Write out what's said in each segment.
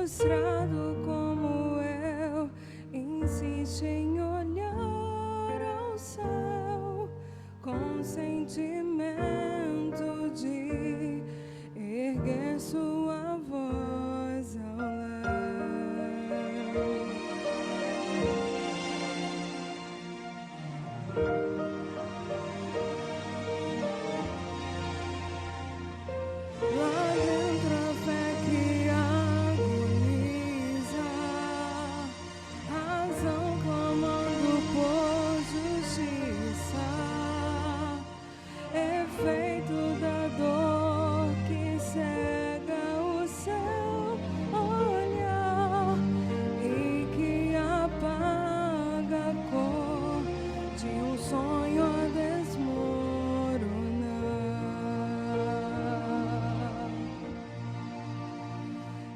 frustrado como eu, insiste em olhar ao céu com sentimento de erguer sua voz ao léu. Lá dentro a fé que agoniza, razão clamando por justiça, efeito da dor que cega o seu olhar e que apaga a cor de um sonho a desmoronar.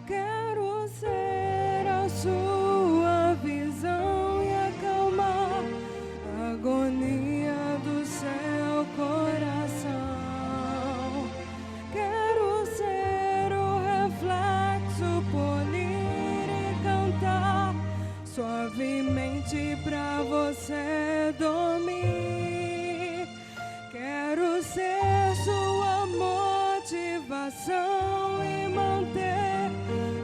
Quero ser a sua visão e acalmar a agonia do seu coração. Quero ser o reflexo, polir e cantar suavemente pra você dormir. Quero ser sua motivação e manter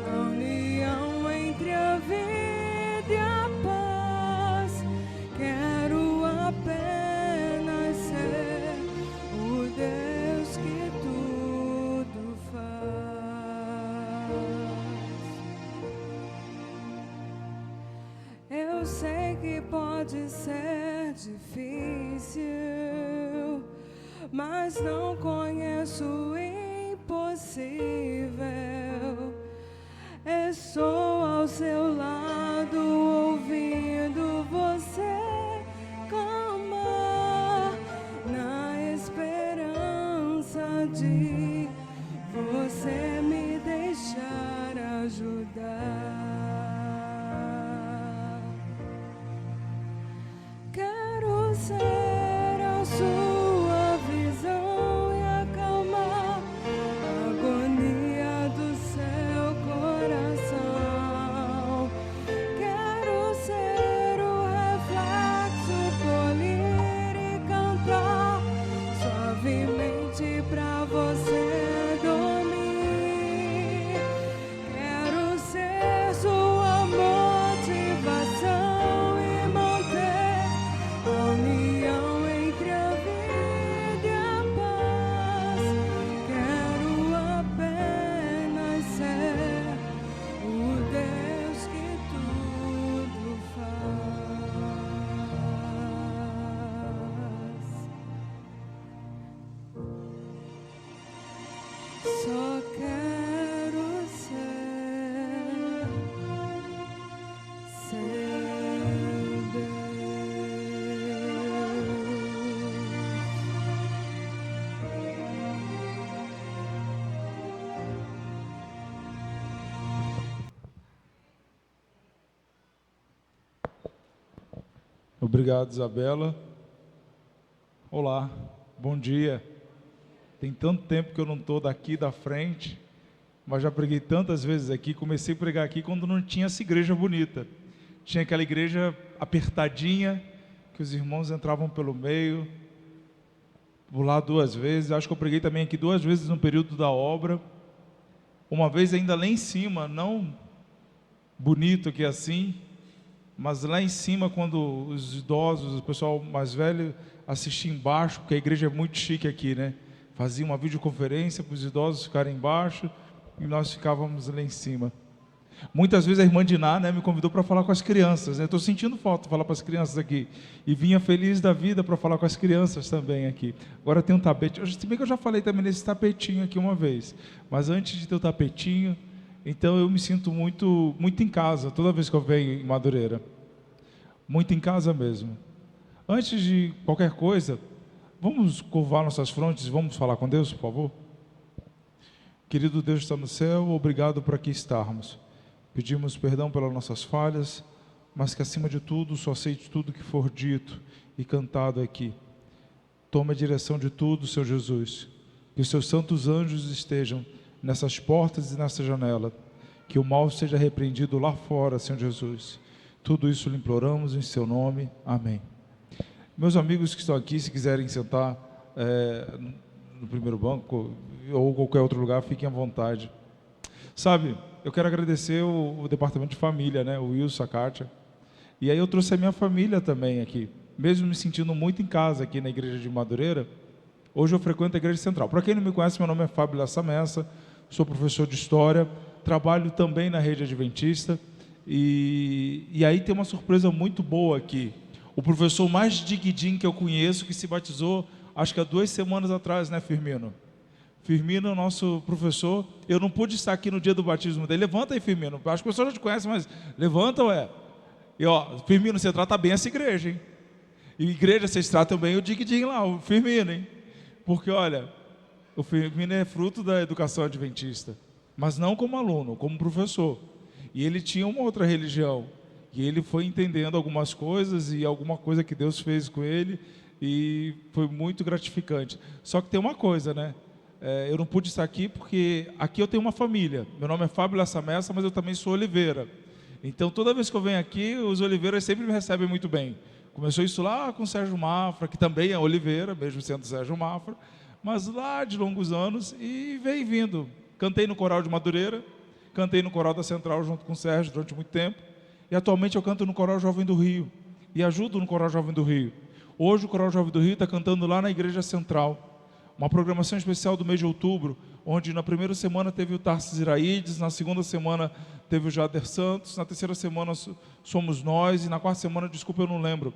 a união entre a vida e a paz. Quero apenas ser o Deus que tudo faz. Eu sei que pode ser difícil, mas não conheço o impossível. Estou ao seu lado, ouvindo você clamar, na esperança de você me deixar ajudar. Quero ser a sua visão e acalmar a agonia do seu coração. Quero ser o reflexo, polir e cantar suavemente pra você dormir. Quero ser sua motivação e manter a união entre a vida e a paz. Quero apenas ser o Deus que tudo faz. Só quero ser Deus. Obrigado, Isabela. Olá, bom dia. Tem tanto tempo que eu não estou daqui da frente, mas já preguei tantas vezes aqui. Comecei a pregar aqui quando não tinha essa igreja bonita. Tinha aquela igreja apertadinha, que os irmãos entravam pelo meio. Vou lá 2 vezes. Acho que eu preguei também aqui 2 vezes no período da obra. Uma vez ainda lá em cima, não bonito aqui assim, mas lá em cima, quando os idosos, o pessoal mais velho assistia embaixo, porque a igreja é muito chique aqui, né? Fazia uma videoconferência para os idosos ficarem embaixo e nós ficávamos lá em cima. Muitas vezes a irmã Diná, né, me convidou para falar com as crianças, né? Estou sentindo falta de falar para as crianças aqui. E vinha feliz da vida para falar com as crianças também aqui. Agora tem um tapete. Se bem que eu já falei também nesse tapetinho aqui uma vez. Mas antes de ter o tapetinho, então eu me sinto muito em casa toda vez que eu venho em Madureira. Muito em casa mesmo. Antes de qualquer coisa, vamos curvar nossas frontes e vamos falar com Deus, por favor? Querido Deus que está no céu, obrigado por aqui estarmos. Pedimos perdão pelas nossas falhas, mas que acima de tudo, só aceite tudo que for dito e cantado aqui. Tome a direção de tudo, Senhor Jesus. Que os seus santos anjos estejam nessas portas e nessa janela. que o mal seja repreendido lá fora, Senhor Jesus. Tudo isso lhe imploramos em seu nome, amém. Meus amigos que estão aqui, se quiserem sentar no primeiro banco ou qualquer outro lugar, fiquem à vontade. Sabe, eu quero agradecer o departamento de família, né, o Wilson, a Kátia. E aí eu trouxe a minha família também aqui, mesmo me sentindo muito em casa aqui na igreja de Madureira. Hoje eu frequento a igreja central. Para quem não me conhece, meu nome é Fábio Lassamessa, sou professor de História, trabalho também na rede adventista, e aí tem uma surpresa muito boa aqui. O professor mais digidinho que eu conheço, que se batizou, acho que há 2 semanas atrás, né, Firmino? Firmino, nosso professor, eu não pude estar aqui no dia do batismo dele. Levanta aí, Firmino, acho que o pessoal já te conhece, mas levanta, ué. E ó, Firmino, você trata bem essa igreja, hein? E igreja, vocês tratam bem o digidinho lá, o Firmino, hein? Porque, olha, o Firmino é fruto da educação adventista, mas não como aluno, como professor. E ele tinha uma outra religião, e ele foi entendendo algumas coisas e alguma coisa que Deus fez com ele, e foi muito gratificante. Só que tem uma coisa, né? Eu não pude estar aqui porque aqui eu tenho uma família. Meu nome é Fábio Lassamessa, mas eu também sou Oliveira. Então, toda vez que eu venho aqui, os Oliveiras sempre me recebem muito bem. Começou isso lá com o Sérgio Mafra, que também é Oliveira, mesmo sendo Sérgio Mafra, mas lá de longos anos, e veio vindo. Cantei no coral de Madureira, cantei no coral da Central junto com o Sérgio durante muito tempo, e atualmente eu canto no coral Jovem do Rio, e ajudo no coral Jovem do Rio. Hoje o coral Jovem do Rio está cantando lá na Igreja Central, uma programação especial do mês de outubro, onde na primeira semana teve o Tarsis Iraídes, na segunda semana teve o Jader Santos, na terceira semana somos nós, e na quarta semana, desculpa, eu não lembro.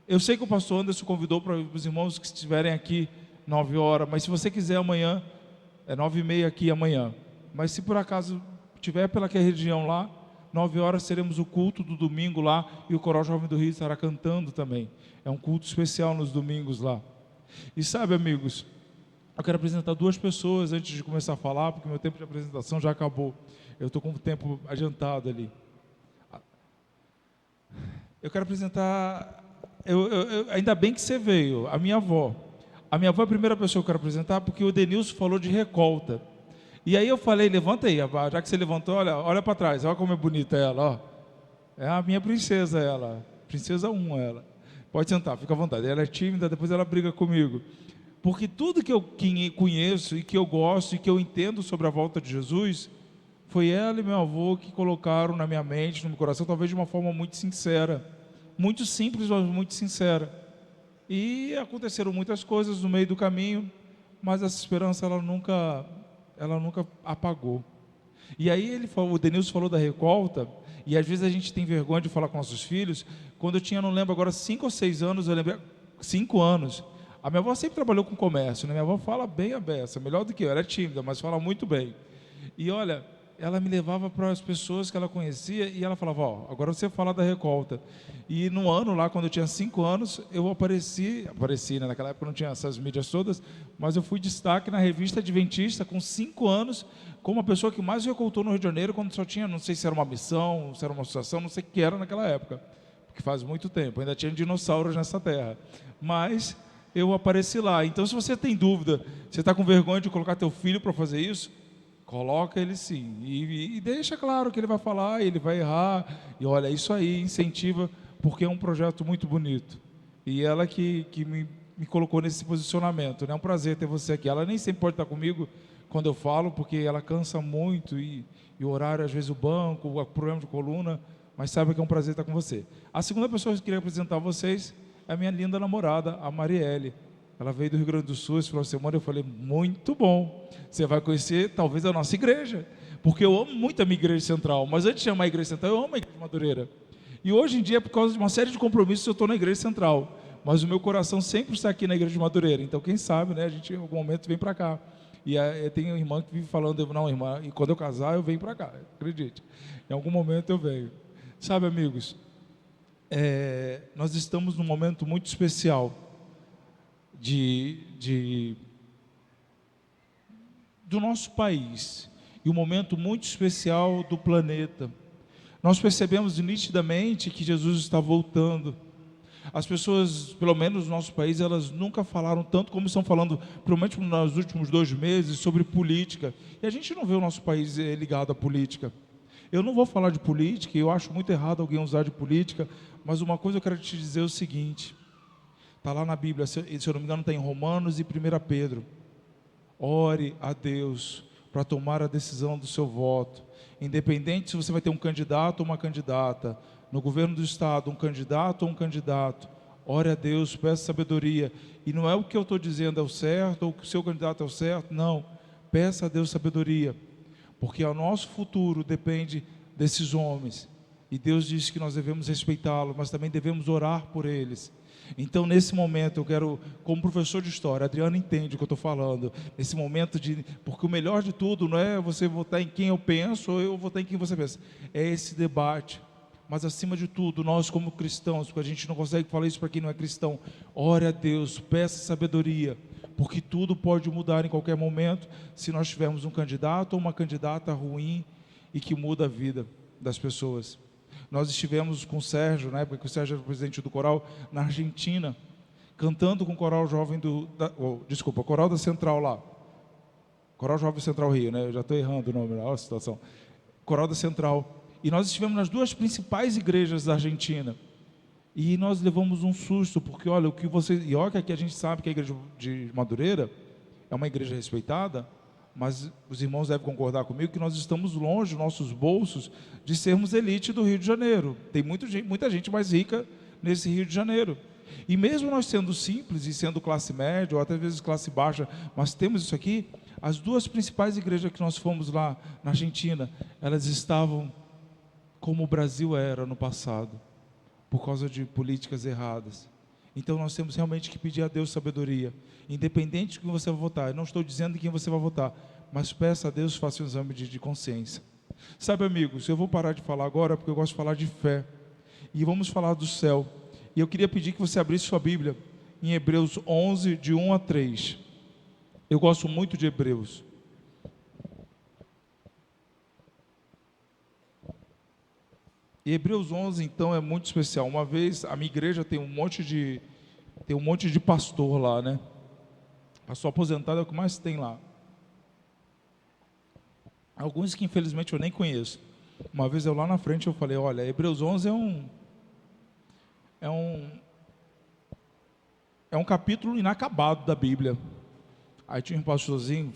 Eu sei que o pastor Anderson convidou para os irmãos que estiverem aqui 9 horas, mas se você quiser amanhã, é 9h30 aqui amanhã. Mas se por acaso tiver pelaquela região lá, 9 horas seremos o culto do domingo lá, e o Coral Jovem do Rio estará cantando também. É um culto especial nos domingos lá. E sabe, amigos, eu quero apresentar 2 pessoas antes de começar a falar, porque meu tempo de apresentação já acabou. Eu estou com o tempo adiantado ali. Eu quero apresentar... ainda bem que você veio, a minha avó. A minha avó é a primeira pessoa que eu quero apresentar, porque o Denilson falou de recolta. E aí eu falei, levanta aí, já que você levantou, olha para trás, olha como é bonita ela, ó. É a minha princesa ela, princesa 1 ela. Pode sentar, fica à vontade. Ela é tímida, depois ela briga comigo. Porque tudo que eu conheço e que eu gosto e que eu entendo sobre a volta de Jesus, foi ela e meu avô que colocaram na minha mente, no meu coração, talvez de uma forma muito sincera. Muito simples, mas muito sincera. E aconteceram muitas coisas no meio do caminho, mas essa esperança ela nunca apagou. E aí o Denilson falou da recolta, e às vezes a gente tem vergonha de falar com nossos filhos. Quando eu tinha, não lembro agora, 5 ou 6 anos, eu lembrei, 5 anos, a minha avó sempre trabalhou com comércio, né? Minha avó fala bem a beça, melhor do que eu, ela é tímida, mas fala muito bem. E olha, ela me levava para as pessoas que ela conhecia, e ela falava, ó, agora você fala da recolta. E no ano lá, quando eu tinha 5 anos, eu apareci, né? Naquela época não tinha essas mídias todas, mas eu fui destaque na revista Adventista com 5 anos, como a pessoa que mais recoltou no Rio de Janeiro, quando só tinha, não sei se era uma missão, se era uma associação, não sei o que era naquela época, porque faz muito tempo, ainda tinha dinossauros nessa terra, mas eu apareci lá. Então, se você tem dúvida, você está com vergonha de colocar teu filho para fazer isso, coloca ele sim, e deixa claro que ele vai falar, ele vai errar, e olha, isso aí, incentiva, porque é um projeto muito bonito, e ela que me colocou nesse posicionamento, né? É um prazer ter você aqui. Ela nem sempre pode estar comigo quando eu falo, porque ela cansa muito, e o horário, às vezes o banco, o problema de coluna, mas saiba que é um prazer estar com você. A segunda pessoa que eu queria apresentar a vocês é a minha linda namorada, a Marielle. Ela veio do Rio Grande do Sul esse final de semana, eu falei, muito bom, você vai conhecer talvez a nossa igreja, porque eu amo muito a minha igreja central, mas antes de chamar a igreja central, eu amo a igreja de Madureira. E hoje em dia, por causa de uma série de compromissos, eu estou na igreja central, mas o meu coração sempre está aqui na igreja de Madureira, então quem sabe, né, a gente em algum momento vem para cá. E tem uma irmã que vive falando, não, irmã, e quando eu casar eu venho para cá, acredite, em algum momento eu venho. Sabe, amigos, nós estamos num momento muito especial do nosso país, e um momento muito especial do planeta. Nós percebemos nitidamente que Jesus está voltando. As pessoas, pelo menos no nosso país, elas nunca falaram tanto como estão falando, provavelmente nos últimos 2 meses, sobre política. E a gente não vê o nosso país ligado à política. Eu não vou falar de política, eu acho muito errado alguém usar de política, mas uma coisa eu quero te dizer é o seguinte, está lá na Bíblia, se eu não me engano está em Romanos e 1 Pedro, ore a Deus para tomar a decisão do seu voto, independente se você vai ter um candidato ou uma candidata, no governo do estado, um candidato ou um candidato, ore a Deus, peça sabedoria, e não é o que eu estou dizendo é o certo, ou que o seu candidato é o certo, não, peça a Deus sabedoria, porque o nosso futuro depende desses homens, e Deus diz que nós devemos respeitá-los, mas também devemos orar por eles. Então nesse momento eu quero, como professor de história, a Adriana entende o que eu estou falando, nesse momento porque o melhor de tudo não é você votar em quem eu penso, ou eu votar em quem você pensa, é esse debate, mas acima de tudo, nós como cristãos, porque a gente não consegue falar isso para quem não é cristão, ore a Deus, peça sabedoria, porque tudo pode mudar em qualquer momento, se nós tivermos um candidato ou uma candidata ruim, e que muda a vida das pessoas. Nós estivemos com o Sérgio, na época que o Sérgio era o presidente do coral, na Argentina, cantando com o coral jovem coral da Central lá, Coral Jovem Central Rio, né? Eu já estou errando o nome, olha a situação, Coral da Central, e nós estivemos nas duas principais igrejas da Argentina, e nós levamos um susto, porque olha, e olha que aqui a gente sabe que a igreja de Madureira é uma igreja respeitada, mas os irmãos devem concordar comigo que nós estamos longe, nossos bolsos, de sermos elite do Rio de Janeiro. Tem muita gente mais rica nesse Rio de Janeiro. E mesmo nós sendo simples e sendo classe média, ou até vezes classe baixa, mas temos isso aqui, as duas principais igrejas que nós fomos lá na Argentina, elas estavam como o Brasil era no passado, por causa de políticas erradas. Então nós temos realmente que pedir a Deus sabedoria, independente de quem você vai votar. Eu não estou dizendo em quem você vai votar, mas peça a Deus, faça um exame de consciência. Sabe, amigos, eu vou parar de falar agora porque eu gosto de falar de fé, e vamos falar do céu. E eu queria pedir que você abrisse sua Bíblia em Hebreus 11, de 1 a 3. Eu gosto muito de Hebreus. E Hebreus 11, então, é muito especial. Uma vez, a minha igreja tem um monte de pastor lá, né? Pastor aposentado é o que mais tem lá. Alguns que, infelizmente, eu nem conheço. Uma vez eu lá na frente, eu falei, olha, Hebreus 11 é um capítulo inacabado da Bíblia. Aí tinha um pastorzinho,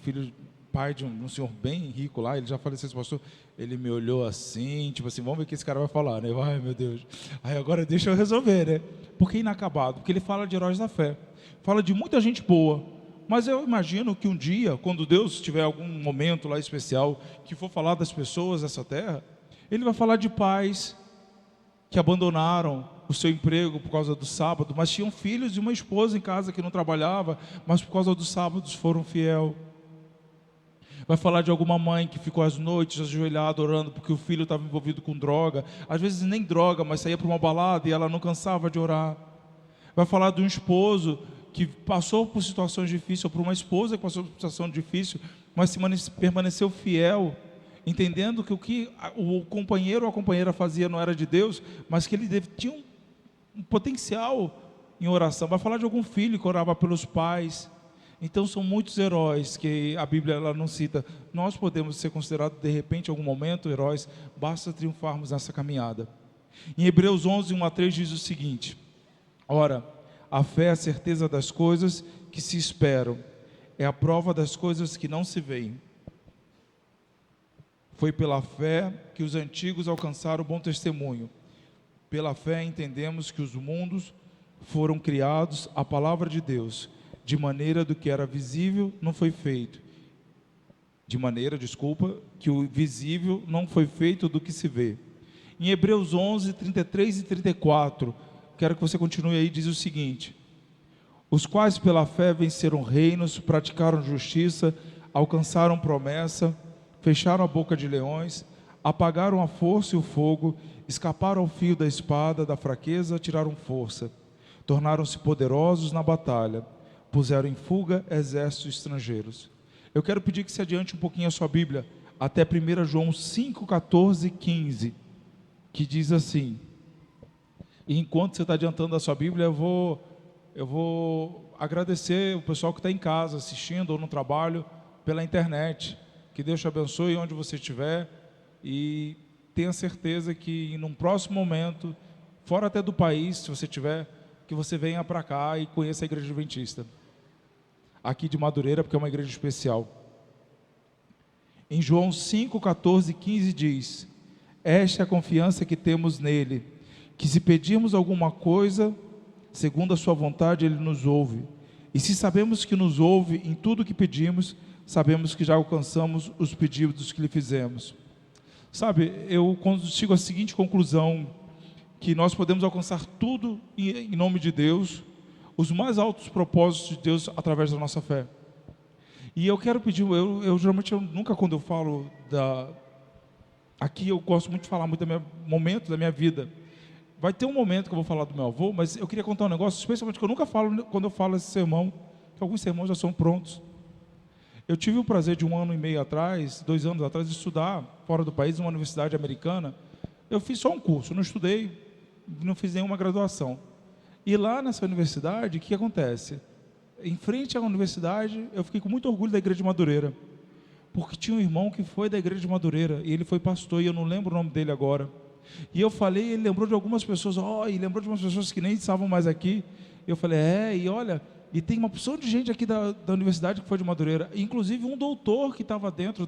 pai de um senhor bem rico lá, ele já faleceu, esse pastor, ele me olhou assim, tipo assim, vamos ver o que esse cara vai falar, né? Ai, meu Deus. Aí agora deixa eu resolver, né? Por que inacabado? Porque ele fala de heróis da fé, fala de muita gente boa, mas eu imagino que um dia, quando Deus tiver algum momento lá especial, que for falar das pessoas dessa terra, ele vai falar de pais que abandonaram o seu emprego por causa do sábado, mas tinham filhos e uma esposa em casa que não trabalhava, mas por causa dos sábados foram fiel. Vai falar de alguma mãe que ficou às noites ajoelhada orando porque o filho estava envolvido com droga, às vezes nem droga, mas saía para uma balada e ela não cansava de orar. Vai falar de um esposo que passou por situações difíceis, ou por uma esposa que passou por situação difícil, mas permaneceu fiel, entendendo que o que o companheiro ou a companheira fazia não era de Deus, mas que ele tinha um potencial em oração. Vai falar de algum filho que orava pelos pais. Então são muitos heróis que a Bíblia ela não cita. Nós podemos ser considerados de repente em algum momento heróis, basta triunfarmos nessa caminhada. Em Hebreus 11, 1 a 3 diz o seguinte: ora, a fé é a certeza das coisas que se esperam, é a prova das coisas que não se veem. Foi pela fé que os antigos alcançaram o bom testemunho. Pela fé entendemos que os mundos foram criados à palavra de Deus, de maneira do que era visível não foi feito. Que o visível não foi feito do que se vê. Em Hebreus 11, 33 e 34, quero que você continue aí, diz o seguinte: os quais pela fé venceram reinos, praticaram justiça, alcançaram promessa, fecharam a boca de leões, apagaram a força e o fogo, escaparam ao fio da espada, da fraqueza tiraram força, tornaram-se poderosos na batalha, puseram em fuga exércitos estrangeiros. Eu quero pedir que se adiante um pouquinho a sua Bíblia, até 1 João 5, 14 e 15, que diz assim, e enquanto você está adiantando a sua Bíblia, eu vou agradecer o pessoal que está em casa, assistindo ou no trabalho, pela internet. Que Deus te abençoe onde você estiver, e tenha certeza que num próximo momento, fora até do país, se você tiver, que você venha para cá e conheça a Igreja Adventista, aqui de Madureira, porque é uma igreja especial. Em João 5, 14 e 15 diz: esta é a confiança que temos nele, que se pedirmos alguma coisa, segundo a sua vontade, ele nos ouve. E se sabemos que nos ouve em tudo o que pedimos, sabemos que já alcançamos os pedidos que lhe fizemos. Sabe, eu chego à seguinte conclusão, que nós podemos alcançar tudo em nome de Deus, os mais altos propósitos de Deus através da nossa fé. E eu quero pedir, geralmente, nunca quando eu falo aqui eu gosto muito de falar muito momento da minha vida. Vai ter um momento que eu vou falar do meu avô, mas eu queria contar um negócio, especialmente que eu nunca falo quando eu falo esse sermão, que alguns sermões já são prontos. Eu tive o prazer de 1 ano e meio atrás, 2 anos atrás, de estudar fora do país, numa universidade americana. Eu fiz só um curso, não estudei, não fiz nenhuma graduação. E lá nessa universidade, o que acontece? Em frente à universidade, eu fiquei com muito orgulho da Igreja de Madureira, porque tinha um irmão que foi da Igreja de Madureira, e ele foi pastor, e eu não lembro o nome dele agora. E eu falei, ele lembrou de algumas pessoas, e lembrou de umas pessoas que nem estavam mais aqui. Eu falei, e olha, e tem uma porção de gente aqui da universidade que foi de Madureira, inclusive um doutor que estava dentro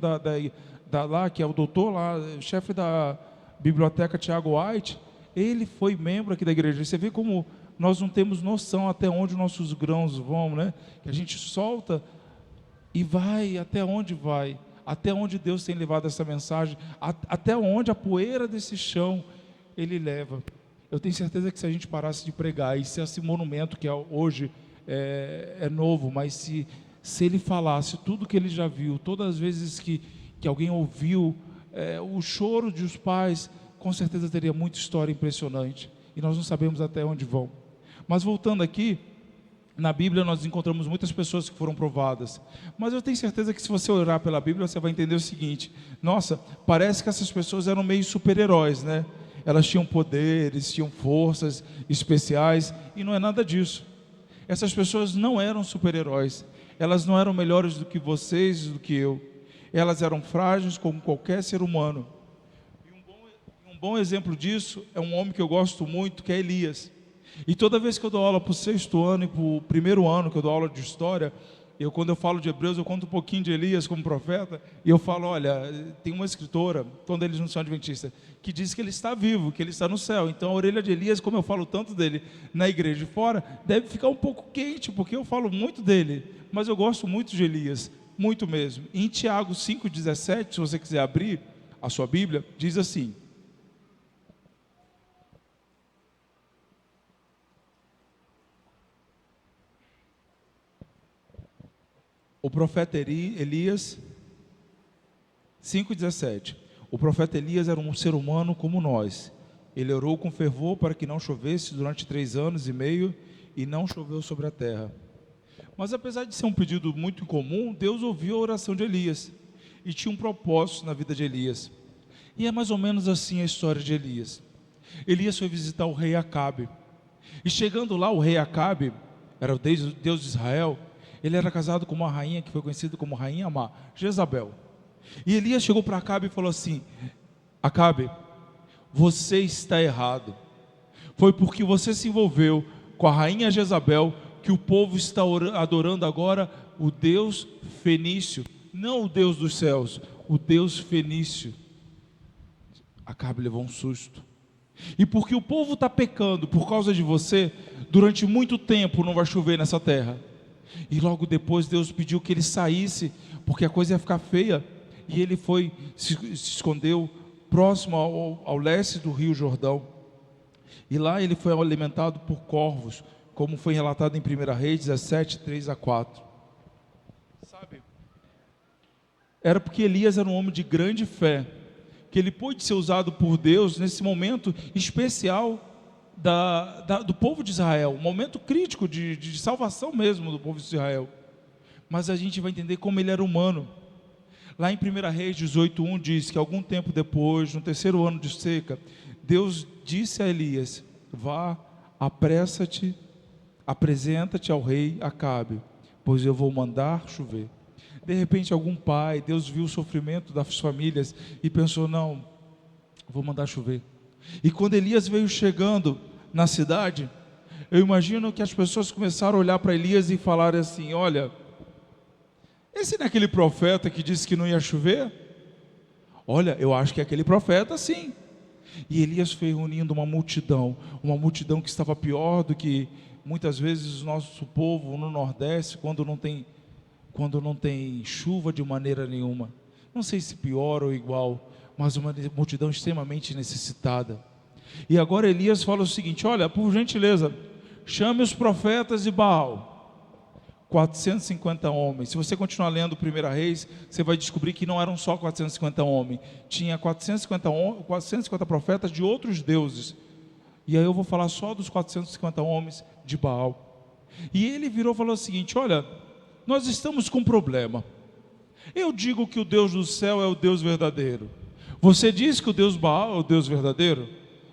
lá, que é o doutor lá, chefe da biblioteca Tiago White, ele foi membro aqui da igreja. E você vê como nós não temos noção até onde nossos grãos vão, né? Que a gente solta e vai até onde vai, até onde Deus tem levado essa mensagem, até onde a poeira desse chão Ele leva. Eu tenho certeza que se a gente parasse de pregar, e se esse monumento que hoje é novo, mas se Ele falasse tudo que Ele já viu, todas as vezes que alguém ouviu o choro dos pais, com certeza teria muita história impressionante, e nós não sabemos até onde vão. Mas voltando aqui, na Bíblia nós encontramos muitas pessoas que foram provadas, mas eu tenho certeza que se você orar pela Bíblia, você vai entender o seguinte: nossa, parece que essas pessoas eram meio super-heróis, né? Elas tinham poderes, tinham forças especiais, e não é nada disso. Essas pessoas não eram super-heróis, elas não eram melhores do que vocês, do que eu. Elas eram frágeis como qualquer ser humano. E um bom exemplo disso é um homem que eu gosto muito, que é Elias. E toda vez que eu dou aula para o 6º ano e para o 1º ano, que eu dou aula de história, quando eu falo de Hebreus, eu conto um pouquinho de Elias como profeta, e eu falo, olha, tem uma escritora, quando eles não são adventistas, que diz que ele está vivo, que ele está no céu. Então a orelha de Elias, como eu falo tanto dele na igreja de fora, deve ficar um pouco quente, porque eu falo muito dele, mas eu gosto muito de Elias, muito mesmo. Em Tiago 5,17, se você quiser abrir a sua Bíblia, diz assim: o profeta Elias, 5,17. O profeta Elias era um ser humano como nós. Ele orou com fervor para que não chovesse durante 3 anos e meio, e não choveu sobre a terra. Mas apesar de ser um pedido muito comum, Deus ouviu a oração de Elias, e tinha um propósito na vida de Elias. E é mais ou menos assim a história de Elias. Elias foi visitar o rei Acabe, e chegando lá, o rei Acabe era o Deus de Israel. Ele era casado com uma rainha que foi conhecida como Rainha Má, Jezabel. E Elias chegou para Acabe e falou assim: Acabe, você está errado. Foi porque você se envolveu com a rainha Jezabel que o povo está adorando agora o Deus fenício, não o Deus dos céus, o Deus fenício. Acabe levou um susto. E porque o povo está pecando por causa de você, durante muito tempo não vai chover nessa terra. E logo depois Deus pediu que ele saísse, porque a coisa ia ficar feia. E ele se escondeu próximo ao leste do rio Jordão. E lá ele foi alimentado por corvos, como foi relatado em 1 Reis 17, 3-4. Sabe? Era porque Elias era um homem de grande fé, que ele pôde ser usado por Deus nesse momento especial do povo de Israel, um momento crítico de salvação mesmo do povo de Israel. Mas a gente vai entender como ele era humano. Lá em 1 Reis 18:1 diz que algum tempo depois, no 3º ano de seca, Deus disse a Elias: vá, apressa-te, apresenta-te ao rei Acabe, pois eu vou mandar chover. De repente algum pai, Deus viu o sofrimento das famílias e pensou: não, vou mandar chover. E quando Elias veio chegando na cidade, eu imagino que as pessoas começaram a olhar para Elias e falaram assim: olha, esse não é aquele profeta que disse que não ia chover? Olha, eu acho que é aquele profeta, sim. E Elias foi reunindo uma multidão que estava pior do que muitas vezes o nosso povo no Nordeste, quando não tem chuva de maneira nenhuma. Não sei se pior ou igual, mas uma multidão extremamente necessitada. E agora Elias fala o seguinte: olha, por gentileza, chame os profetas de Baal. 450 homens. Se você continuar lendo 1 Reis, você vai descobrir que não eram só 450 homens. Tinha 450 profetas de outros deuses. E aí eu vou falar só dos 450 homens de Baal. E ele virou e falou o seguinte: olha, nós estamos com um problema. Eu digo que o Deus do céu é o Deus verdadeiro. Você diz que o Deus Baal é o Deus verdadeiro?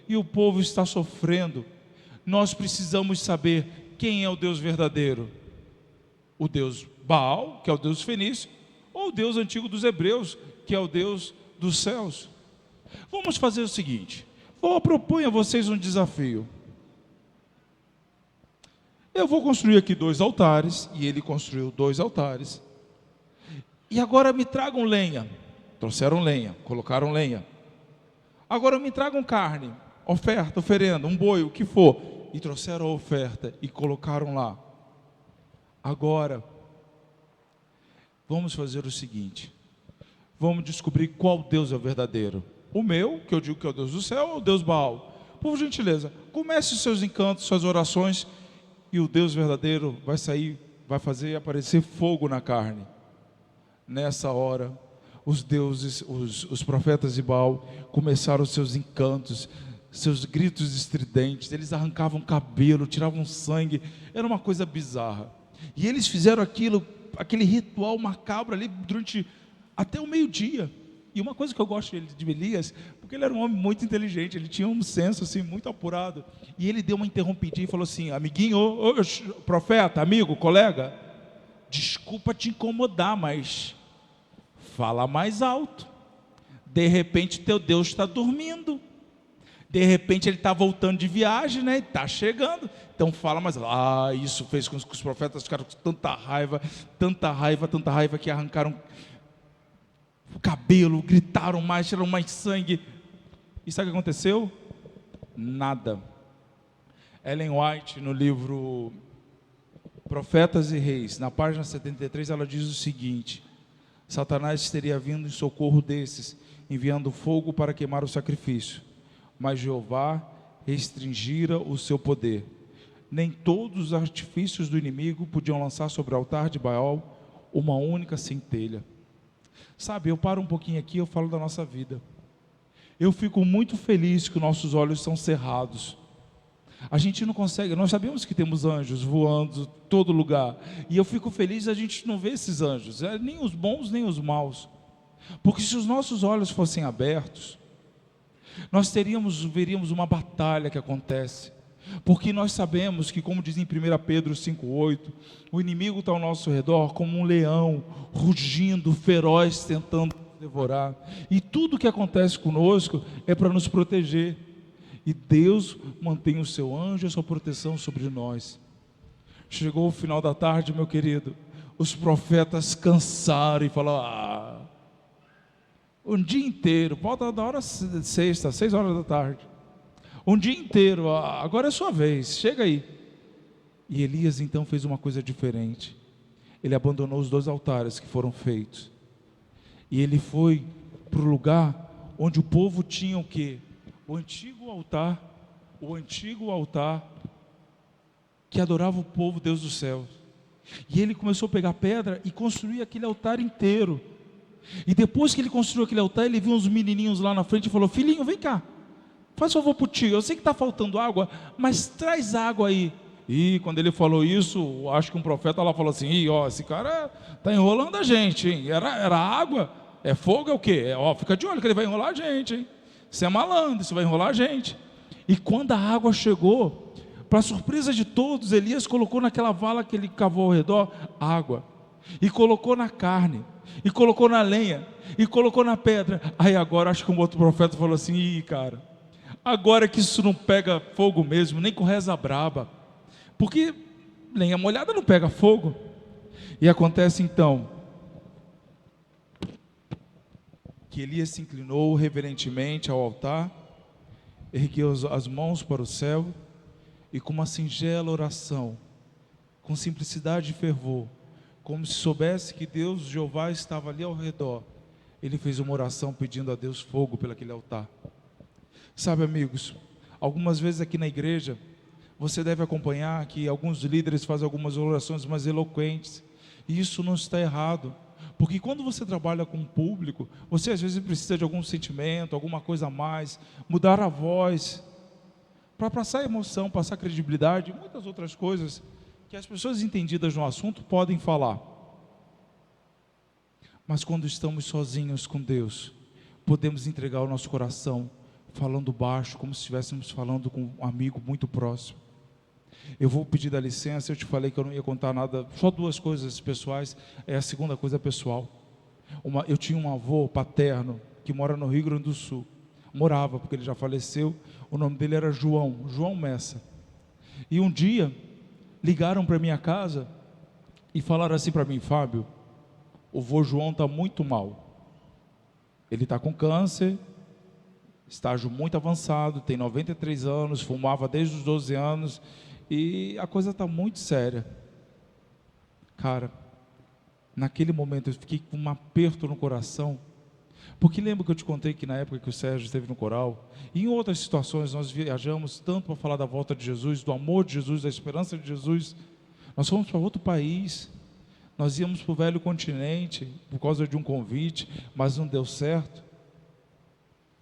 E o povo está sofrendo. Nós precisamos saber quem é o Deus verdadeiro. O Deus Baal, que é o Deus fenício, ou o Deus antigo dos hebreus, que é o Deus dos céus. Vamos fazer o seguinte: eu proponho a vocês um desafio. Eu vou construir aqui 2 altares, e ele construiu 2 altares. E agora me tragam lenha. Trouxeram lenha, colocaram lenha. Agora me tragam carne, oferta, oferenda, um boi, o que for. E trouxeram a oferta e colocaram lá. Agora, vamos fazer o seguinte: vamos descobrir qual Deus é o verdadeiro. O meu, que eu digo que é o Deus do céu, ou o Deus Baal? Por gentileza, comece os seus encantos, suas orações, e o Deus verdadeiro vai fazer aparecer fogo na carne. Nessa hora, os deuses, os profetas de Baal começaram os seus encantos, seus gritos estridentes. Eles arrancavam cabelo, tiravam sangue, era uma coisa bizarra. E eles fizeram aquele ritual macabro ali durante até o meio-dia. E uma coisa que eu gosto de Elias, porque ele era um homem muito inteligente, ele tinha um senso assim muito apurado. E ele deu uma interrompidinha e falou assim: amiguinho, profeta, amigo, colega, desculpa te incomodar, mas fala mais alto. De repente teu Deus está dormindo. De repente ele está voltando de viagem, né? Está chegando. Então fala mais. Isso fez com que os profetas ficaram com tanta raiva, que arrancaram o cabelo, gritaram mais, tiraram mais sangue. E sabe o que aconteceu? Nada. Ellen White, no livro Profetas e Reis, na página 73, ela diz o seguinte: Satanás teria vindo em socorro desses, enviando fogo para queimar o sacrifício. Mas Jeová restringira o seu poder. Nem todos os artifícios do inimigo podiam lançar sobre o altar de Baal uma única centelha. Sabe, eu paro um pouquinho aqui, eu falo da nossa vida. Eu fico muito feliz que nossos olhos são cerrados. A gente não consegue, nós sabemos que temos anjos voando em todo lugar. E eu fico feliz a gente não ver esses anjos, nem os bons nem os maus. Porque se os nossos olhos fossem abertos, nós veríamos uma batalha que acontece. Porque nós sabemos que, como diz em 1 Pedro 5,8, o inimigo está ao nosso redor como um leão, rugindo, feroz, tentando devorar. E tudo que acontece conosco é para nos proteger. E Deus mantém o seu anjo e a sua proteção sobre nós. Chegou o final da tarde, meu querido, os profetas cansaram e falaram: um dia inteiro, volta da hora sexta, 6 horas da tarde, um dia inteiro, agora é sua vez, chega aí. E Elias então fez uma coisa diferente. Ele abandonou os 2 altares que foram feitos, e ele foi para o lugar onde o povo tinha o quê? O antigo altar que adorava o povo, Deus do céu. E ele começou a pegar pedra e construir aquele altar inteiro. E depois que ele construiu aquele altar, ele viu uns menininhos lá na frente e falou: filhinho, vem cá, faz favor pro tio, eu sei que está faltando água, mas traz água aí. E quando ele falou isso, acho que um profeta lá falou assim: esse cara está enrolando a gente, hein? Era água? É fogo, é o quê? Fica de olho que ele vai enrolar a gente, hein? Você é malandro, isso vai enrolar a gente. E quando a água chegou, para surpresa de todos, Elias colocou naquela vala que ele cavou ao redor água, e colocou na carne. e colocou na lenha, e colocou na pedra. Aí agora acho que um outro profeta falou assim: ih, cara, agora que isso não pega fogo mesmo, nem com reza braba, porque lenha molhada não pega fogo. E acontece então que Elias se inclinou reverentemente ao altar, ergueu as mãos para o céu e com uma singela oração, com simplicidade e fervor, como se soubesse que Deus, Jeová, estava ali ao redor, ele fez uma oração pedindo a Deus fogo pelaquele altar. Sabe, amigos, algumas vezes aqui na igreja, você deve acompanhar que alguns líderes fazem algumas orações mais eloquentes, e isso não está errado, porque quando você trabalha com o público, você às vezes precisa de algum sentimento, alguma coisa a mais, mudar a voz, para passar emoção, passar credibilidade, e muitas outras coisas que as pessoas entendidas no assunto podem falar. Mas quando estamos sozinhos com Deus, podemos entregar o nosso coração, falando baixo, como se estivéssemos falando com um amigo muito próximo. Eu vou pedir da licença, eu te falei que eu não ia contar nada, só duas coisas pessoais, a segunda coisa pessoal. Eu tinha um avô paterno, que mora no Rio Grande do Sul, morava, porque ele já faleceu, o nome dele era João Messa, e um dia, ligaram para minha casa, e falaram assim para mim: Fábio, o vô João está muito mal, ele está com câncer, estágio muito avançado, tem 93 anos, fumava desde os 12 anos, e a coisa está muito séria. Cara, naquele momento eu fiquei com um aperto no coração, porque lembra que eu te contei que na época que o Sérgio esteve no coral, e em outras situações nós viajamos tanto para falar da volta de Jesus, do amor de Jesus, da esperança de Jesus. Nós fomos para outro país, nós íamos para o velho continente, por causa de um convite, mas não deu certo,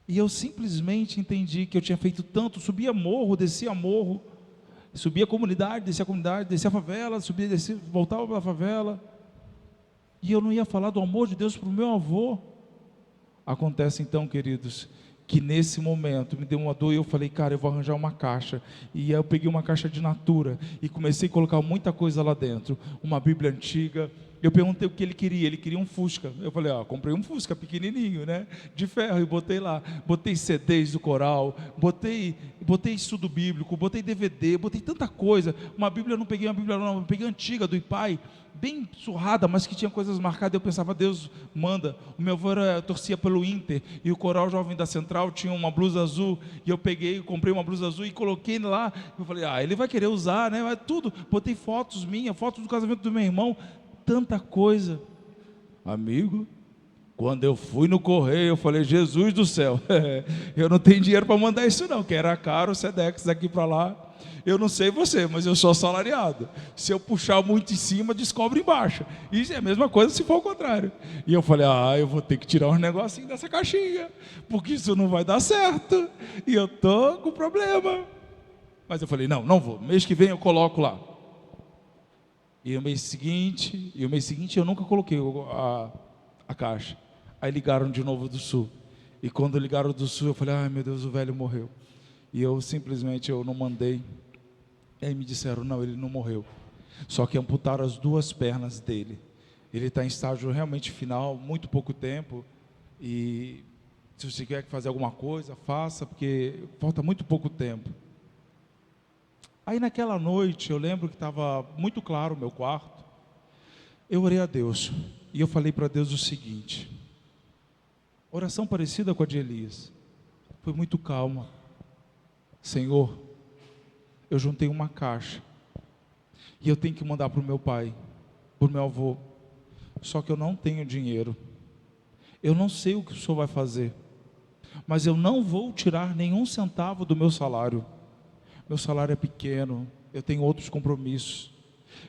e eu simplesmente entendi que eu tinha feito tanto, subia morro, descia morro, subia a comunidade, descia a favela, subia, descia, voltava para a favela, e eu não ia falar do amor de Deus para o meu avô. Acontece então, queridos, que nesse momento me deu uma dor, e eu falei: cara, eu vou arranjar uma caixa, e aí eu peguei uma caixa de Natura, e comecei a colocar muita coisa lá dentro, uma Bíblia antiga. Eu perguntei o que ele queria um Fusca. Eu falei: comprei um Fusca pequenininho, né, de ferro, e botei lá, botei CDs do coral, botei estudo bíblico, botei DVD, botei tanta coisa. Uma Bíblia, eu não peguei uma Bíblia não, eu peguei antiga do Ipai, bem surrada, mas que tinha coisas marcadas. Eu pensava: Deus manda. O meu avô torcia pelo Inter, e o coral jovem da Central tinha uma blusa azul, e eu comprei uma blusa azul e coloquei lá. Eu falei: ele vai querer usar, né, vai tudo. Botei fotos minhas, fotos do casamento do meu irmão, tanta coisa. Amigo, quando eu fui no correio, eu falei: Jesus do céu, eu não tenho dinheiro para mandar isso não, que era caro o Sedex daqui para lá. Eu não sei você, mas eu sou assalariado. Se eu puxar muito em cima, descobre embaixo. Isso é a mesma coisa se for o contrário. E eu falei: eu vou ter que tirar uns negocinhos dessa caixinha, porque isso não vai dar certo, e eu tô com problema. Mas eu falei: não vou, mês que vem eu coloco lá. E o mês seguinte eu nunca coloquei a caixa. Aí ligaram de novo do Sul, e quando ligaram do Sul, eu falei: ai meu Deus, o velho morreu. E eu simplesmente não mandei. E aí me disseram: não, ele não morreu, só que amputaram as duas pernas dele. Ele está em estágio realmente final, muito pouco tempo, e se você quer fazer alguma coisa, faça, porque falta muito pouco tempo. Aí naquela noite, eu lembro que estava muito claro o meu quarto, eu orei a Deus, e eu falei para Deus o seguinte, oração parecida com a de Elias, foi muito calma: Senhor, eu juntei uma caixa, e eu tenho que mandar para o meu pai, para o meu avô, só que eu não tenho dinheiro, eu não sei o que o Senhor vai fazer, mas eu não vou tirar nenhum centavo do meu salário é pequeno, eu tenho outros compromissos,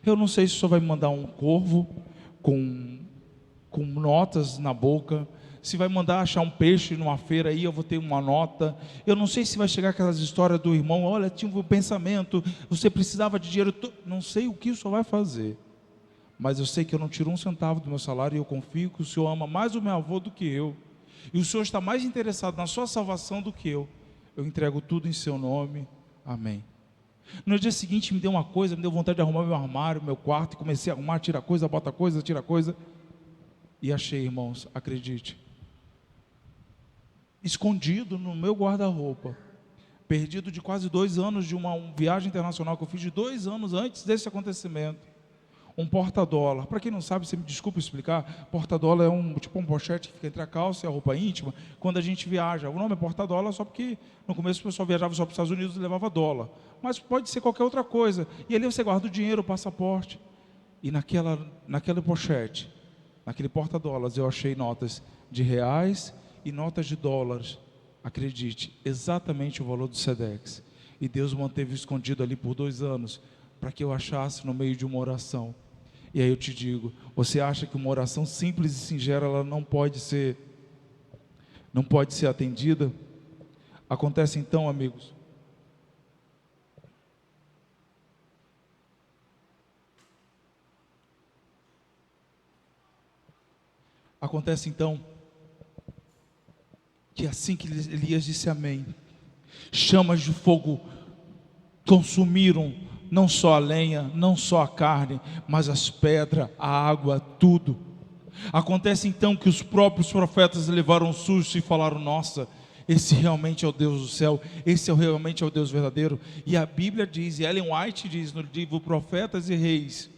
eu não sei se o Senhor vai me mandar um corvo com notas na boca, se vai mandar achar um peixe numa feira aí, eu vou ter uma nota, eu não sei se vai chegar aquelas histórias do irmão: olha, tinha um pensamento, você precisava de dinheiro, não sei o que o Senhor vai fazer, mas eu sei que eu não tiro um centavo do meu salário, e eu confio que o Senhor ama mais o meu avô do que eu, e o Senhor está mais interessado na sua salvação do que eu entrego tudo em seu nome, amém. No dia seguinte me deu vontade de arrumar meu armário, meu quarto, e comecei a arrumar, tira coisa, bota coisa, tira coisa. E achei, irmãos, acredite, escondido no meu guarda-roupa, perdido de quase 2 anos de uma viagem internacional que eu fiz de 2 anos antes desse acontecimento. Um porta-dólar. Para quem não sabe, você me desculpa explicar, porta-dólar é tipo um pochete que fica entre a calça e a roupa íntima, quando a gente viaja. O nome é porta-dólar só porque no começo o pessoal viajava só para os Estados Unidos e levava dólar. Mas pode ser qualquer outra coisa. E ali você guarda o dinheiro, o passaporte. E naquela pochete, naquele porta-dólares, eu achei notas de reais e notas de dólares. Acredite, exatamente o valor do Sedex. E Deus manteve escondido ali por 2 anos, para que eu achasse no meio de uma oração. E aí eu te digo, você acha que uma oração simples e singela, ela não pode ser atendida? Acontece então, amigos, que assim que Elias disse amém, chamas de fogo consumiram não só a lenha, não só a carne, mas as pedras, a água, tudo. Acontece então que os próprios profetas levaram um susto e falaram: nossa, esse realmente é o Deus do céu, esse realmente é o Deus verdadeiro. E a Bíblia diz, e Ellen White diz no livro Profetas e Reis,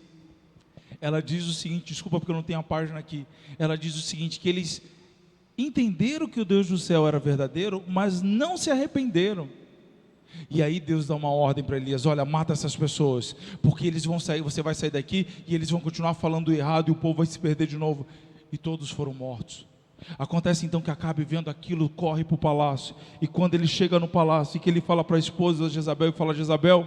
ela diz o seguinte, desculpa porque eu não tenho a página aqui, ela diz o seguinte, que eles entenderam que o Deus do céu era verdadeiro, mas não se arrependeram. E aí Deus dá uma ordem para Elias: olha, mata essas pessoas, porque eles vão sair, você vai sair daqui e eles vão continuar falando errado e o povo vai se perder de novo. E todos foram mortos. Acontece então que Acabe, vendo aquilo, corre para o palácio. E quando ele chega no palácio e que ele fala para a esposa de Jezabel, e fala: Jezabel,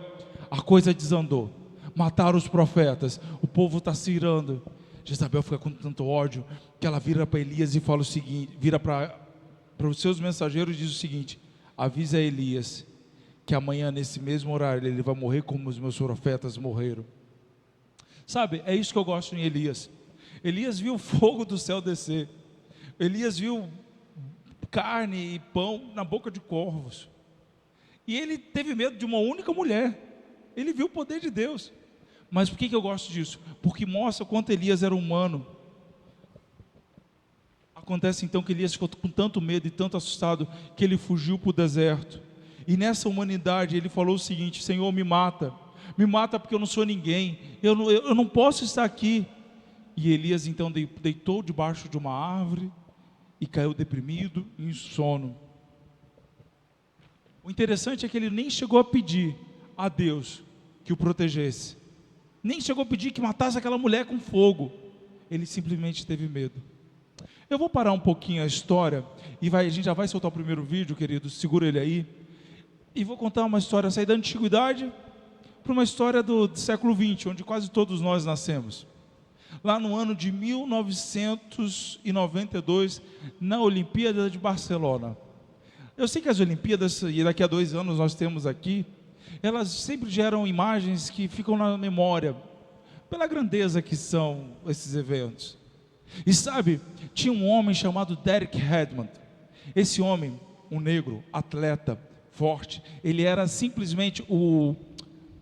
a coisa desandou, mataram os profetas, o povo está se irando. Jezabel fica com tanto ódio que ela vira para Elias e fala o seguinte, vira para os seus mensageiros e diz o seguinte: avisa a Elias que amanhã nesse mesmo horário ele vai morrer como os meus profetas morreram. Sabe, é isso que eu gosto em Elias. Elias viu o fogo do céu descer. Elias viu carne e pão na boca de corvos. E ele teve medo de uma única mulher. Ele viu o poder de Deus. Mas por que eu gosto disso? Porque mostra quanto Elias era humano. Acontece então que Elias ficou com tanto medo e tanto assustado que ele fugiu para o deserto. E nessa humanidade ele falou o seguinte: Senhor, me mata porque eu não sou ninguém, eu não posso estar aqui. E Elias então deitou debaixo de uma árvore e caiu deprimido em sono. O interessante é que ele nem chegou a pedir a Deus que o protegesse, nem chegou a pedir que matasse aquela mulher com fogo. Ele simplesmente teve medo. Eu vou parar um pouquinho a história e a gente já vai soltar o primeiro vídeo, querido, segura ele aí. E vou contar uma história, sair da antiguidade para uma história do século XX, onde quase todos nós nascemos. Lá no ano de 1992, na Olimpíada de Barcelona. Eu sei que as Olimpíadas, e daqui a 2 anos nós temos aqui, elas sempre geram imagens que ficam na memória, pela grandeza que são esses eventos. E sabe, tinha um homem chamado Derek Redmond. Esse homem, um negro, atleta, forte, ele era simplesmente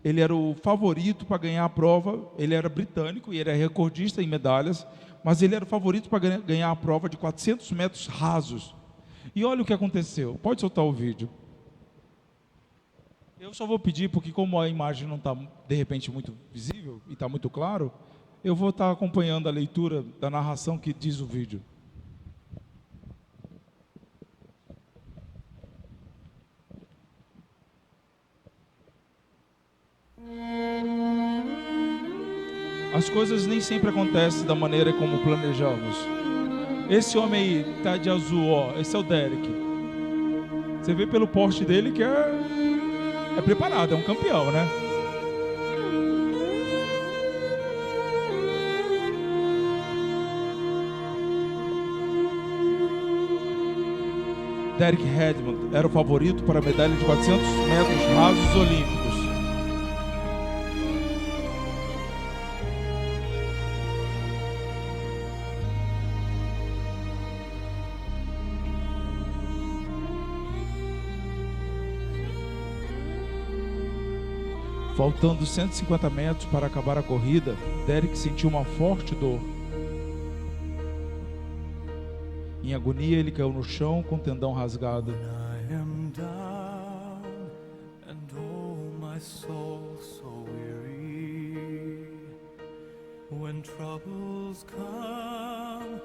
ele era o favorito para ganhar a prova. Ele era britânico e ele era recordista em medalhas, mas ele era o favorito para ganhar a prova de 400 metros rasos. E olha o que aconteceu, pode soltar o vídeo. Eu só vou pedir, porque como a imagem não está de repente muito visível e está muito claro, eu vou estar acompanhando a leitura da narração que diz o vídeo. As coisas nem sempre acontecem da maneira como planejamos. Esse homem aí está de azul, ó, esse é o Derek. Você vê pelo porte dele que é preparado, é um campeão, né? Derek Redmond era o favorito para a medalha de 400 metros rasos olímpicos. Faltando 150 metros para acabar a corrida, Derek sentiu uma forte dor. agonia, ele caiu no chão com o tendão rasgado. I am down and oh my soul so weary. When troubles come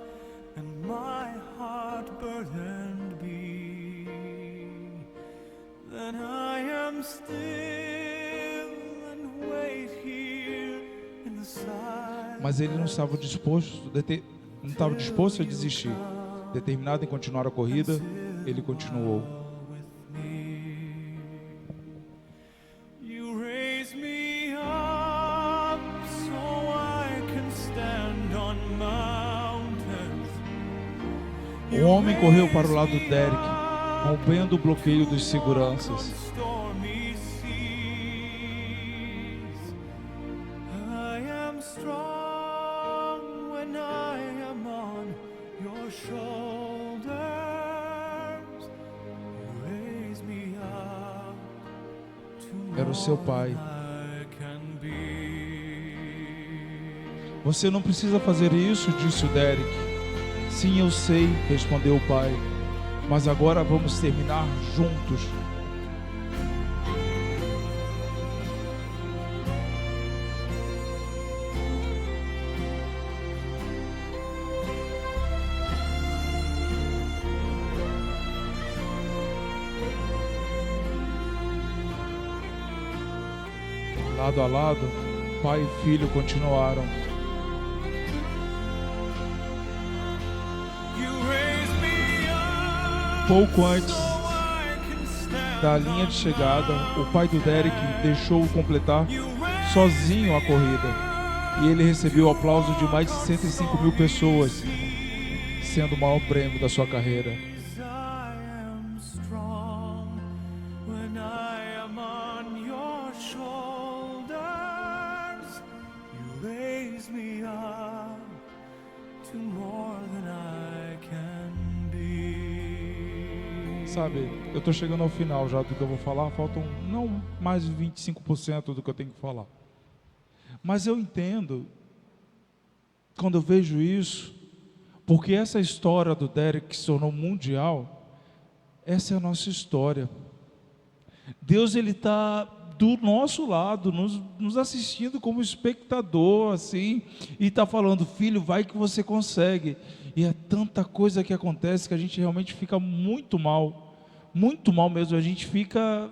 and my heart burdened be, then I am still and wait here in the silence. Mas ele não estava disposto a desistir. Determinado em continuar a corrida, ele continuou. You raise me up so I can stand on mountains. O homem correu para o lado do Derek, rompendo o bloqueio dos seguranças. Stormy seas. I am strong when I am on your shoulders. You raise me up to Era o seu pai. I can be. Você não precisa fazer isso, disse o Derek. Sim, eu sei, respondeu o pai. Mas agora vamos terminar juntos. Lado a lado, pai e filho continuaram. You raise me up Pouco antes so I can stand da linha de chegada, o pai do Derek deixou-o completar You raise sozinho a corrida. E ele recebeu o aplauso de mais de 65.000 pessoas, sendo o maior prêmio da sua carreira. I am strong when I am on your shoulders. You raise me up to more than I can be. Sabe, eu estou chegando ao final já do que eu vou falar, faltam não mais de 25% do que eu tenho que falar. Mas eu entendo, quando eu vejo isso, porque essa história do Derek que se tornou mundial, essa é a nossa história. Deus, ele está do nosso lado, nos assistindo como espectador, assim, e está falando, filho, vai que você consegue. E é tanta coisa que acontece que a gente realmente fica muito mal mesmo, a gente fica...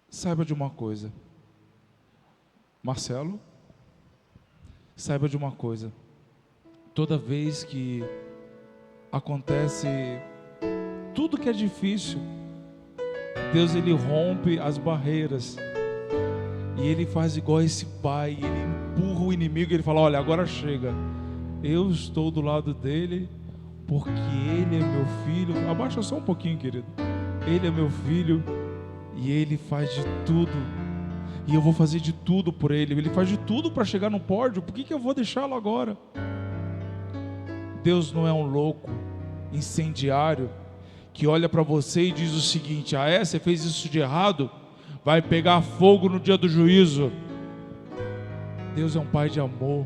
Saiba de uma coisa, Marcelo, saiba de uma coisa, toda vez que acontece tudo que é difícil, Deus, ele rompe as barreiras e ele faz igual esse pai, ele empurra o inimigo e ele fala, olha, agora chega, eu estou do lado dele porque ele é meu filho. Abaixa só um pouquinho, querido. Ele é meu filho e ele faz de tudo e eu vou fazer de tudo por ele. Ele faz de tudo para chegar no pódio, por que eu vou deixá-lo agora? Deus não é um louco incendiário que olha para você e diz o seguinte, você fez isso de errado, vai pegar fogo no dia do juízo. Deus é um pai de amor,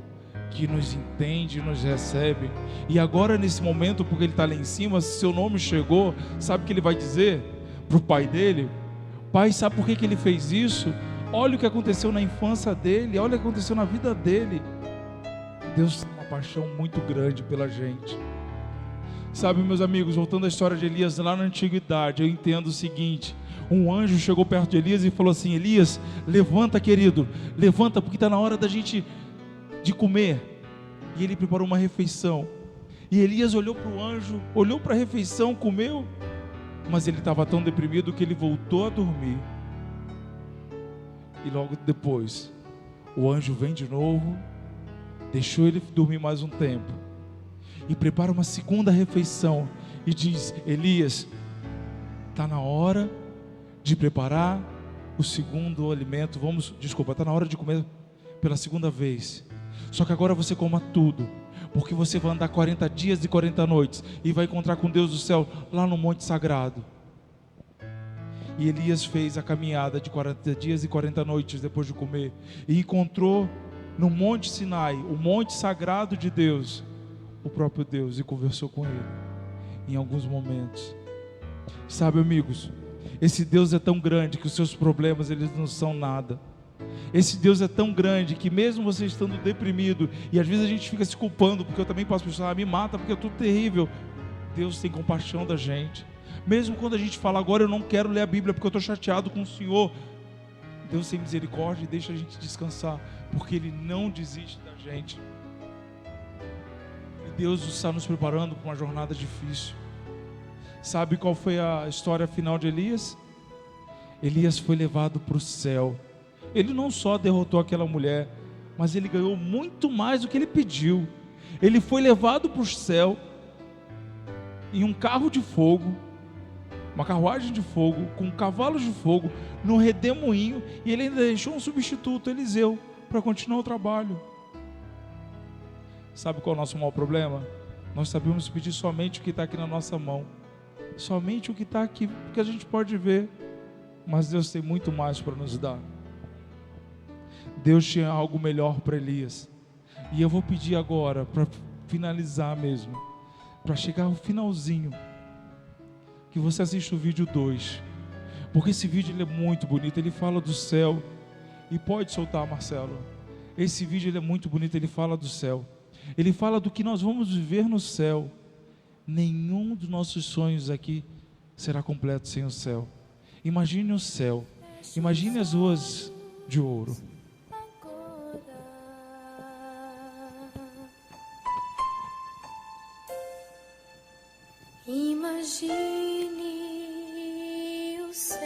que nos entende, nos recebe. E agora nesse momento, porque ele está lá em cima, se seu nome chegou, sabe o que ele vai dizer para o pai dele? Pai, sabe por que ele fez isso? Olha o que aconteceu na infância dele, olha o que aconteceu na vida dele. Deus tem uma paixão muito grande pela gente. Sabe, meus amigos, voltando à história de Elias lá na antiguidade, eu entendo o seguinte, um anjo chegou perto de Elias e falou assim, Elias, levanta, querido, levanta, porque está na hora da gente de comer. E ele preparou uma refeição, e Elias olhou para o anjo, olhou para a refeição, comeu, mas ele estava tão deprimido que ele voltou a dormir. E logo depois, o anjo vem de novo, deixou ele dormir mais um tempo, e prepara uma segunda refeição, e diz, Elias, está na hora de preparar o segundo alimento, está na hora de comer pela segunda vez, só que agora você coma tudo, porque você vai andar 40 dias e 40 noites, e vai encontrar com Deus do céu, lá no monte sagrado. E Elias fez a caminhada de 40 dias e 40 noites depois de comer, e encontrou no monte Sinai, o monte sagrado de Deus, o próprio Deus e conversou com ele em alguns momentos. Sabe, amigos, esse Deus é tão grande que os seus problemas, eles não são nada. Esse Deus é tão grande que mesmo você estando deprimido, e às vezes a gente fica se culpando, porque eu também posso pensar, me mata porque é tudo terrível. Deus tem compaixão da gente. Mesmo quando a gente fala, agora eu não quero ler a Bíblia porque eu estou chateado com o Senhor, Deus tem misericórdia e deixa a gente descansar, porque Ele não desiste da gente. E Deus está nos preparando para uma jornada difícil. Sabe qual foi a história final de Elias? Elias foi levado para o céu. Ele não só derrotou aquela mulher, mas ele ganhou muito mais do que ele pediu. Ele foi levado para o céu em um carro de fogo, uma carruagem de fogo, com cavalos de fogo, no redemoinho, e ele ainda deixou um substituto, Eliseu, para continuar o trabalho. Sabe qual é o nosso maior problema? Nós sabemos pedir somente o que está aqui na nossa mão, somente o que está aqui, porque a gente pode ver, mas Deus tem muito mais para nos dar. Deus tinha algo melhor para Elias, e eu vou pedir agora, para finalizar mesmo, para chegar ao finalzinho, que você assista o vídeo 2, porque esse vídeo ele é muito bonito, ele fala do céu, e pode soltar, Marcelo, esse vídeo ele é muito bonito, ele fala do céu, ele fala do que nós vamos viver no céu. Nenhum dos nossos sonhos aqui será completo sem o céu. Imagine o céu, imagine as ruas de ouro. Imagine o céu,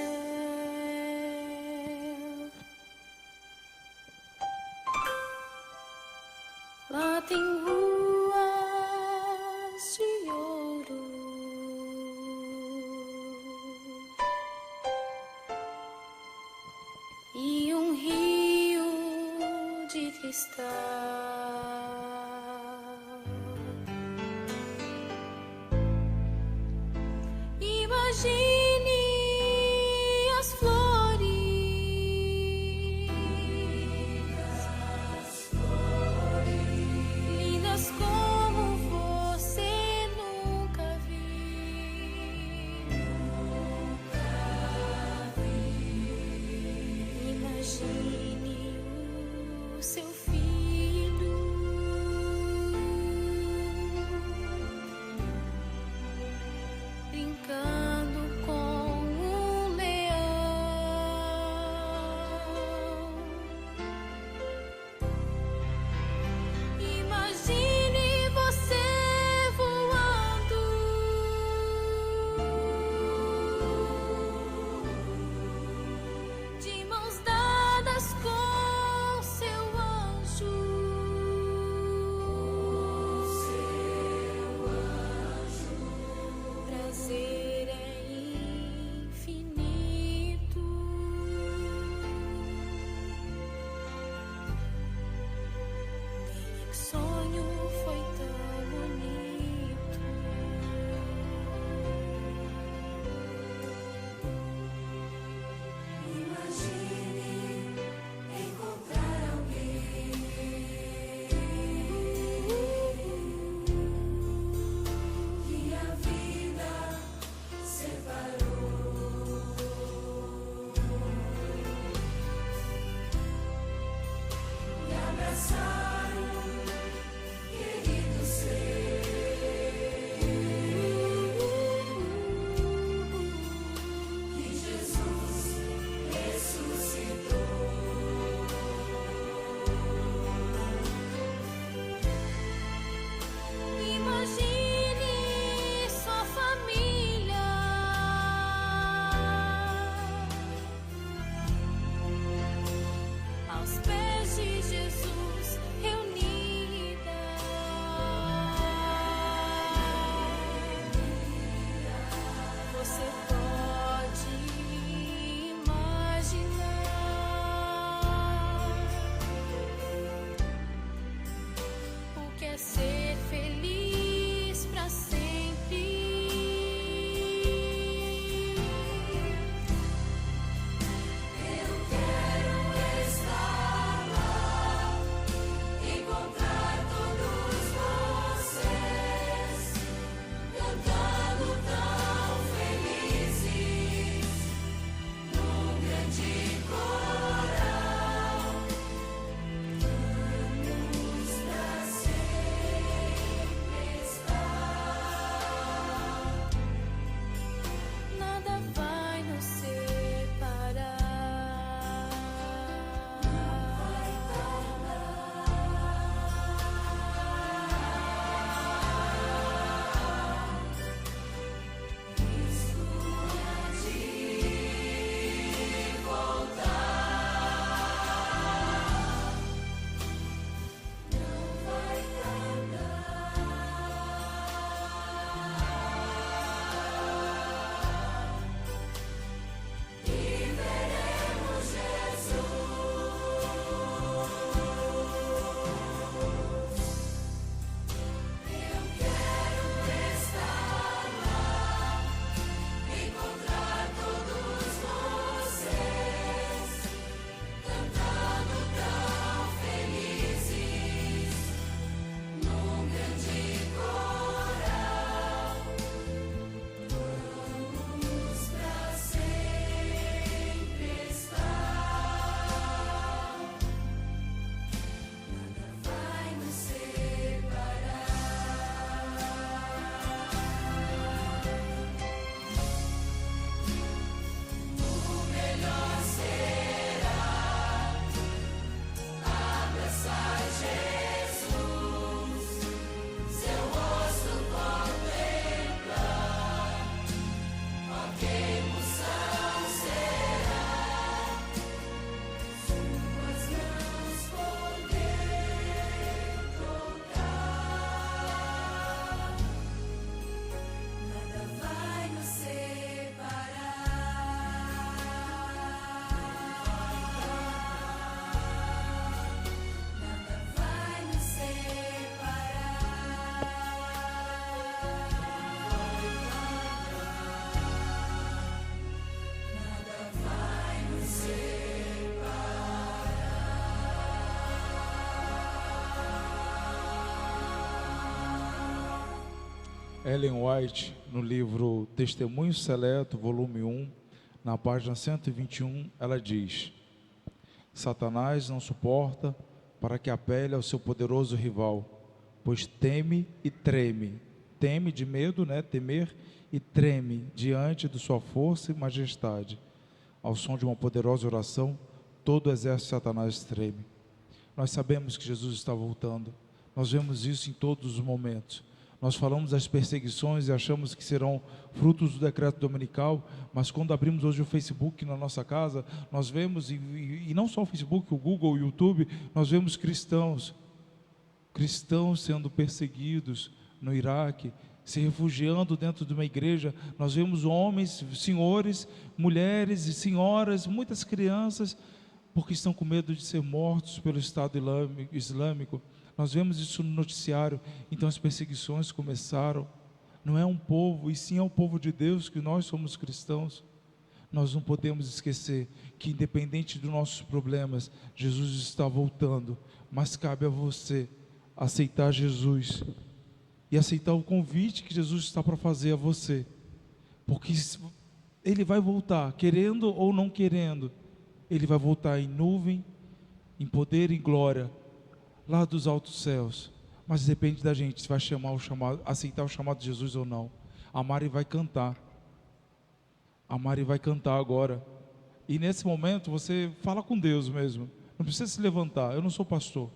lá tem ruas de ouro e um rio de cristal. Imagine as flores, lindas como você nunca viu. Imagine o seu filho brincando com um leão. Imagine você voando de mãos dadas com seu anjo. Prazer Ellen White, no livro Testemunho Seleto, volume 1, na página 121, ela diz: Satanás não suporta para que apele ao seu poderoso rival, pois teme e treme. Teme de medo, temer, e treme diante de sua força e majestade. Ao som de uma poderosa oração, todo o exército de Satanás treme. Nós sabemos que Jesus está voltando. Nós vemos isso em todos os momentos. Nós falamos das perseguições e achamos que serão frutos do decreto dominical, mas quando abrimos hoje o Facebook na nossa casa, nós vemos, e não só o Facebook, o Google, o YouTube, nós vemos cristãos sendo perseguidos no Iraque, se refugiando dentro de uma igreja. Nós vemos homens, senhores, mulheres e senhoras, muitas crianças, porque estão com medo de ser mortos pelo Estado Islâmico. Nós vemos isso no noticiário. Então as perseguições começaram. Não é um povo, e sim é o povo de Deus, que nós somos cristãos. Nós não podemos esquecer que, independente dos nossos problemas, Jesus está voltando. Mas cabe a você aceitar Jesus e aceitar o convite que Jesus está para fazer a você, porque Ele vai voltar, querendo ou não querendo. Ele vai voltar em nuvem, em poder e em glória, lá dos altos céus. Mas depende da gente, se vai aceitar o chamado de Jesus ou não. A Mari vai cantar. A Mari vai cantar agora. E nesse momento você fala com Deus mesmo. Não precisa se levantar, eu não sou pastor.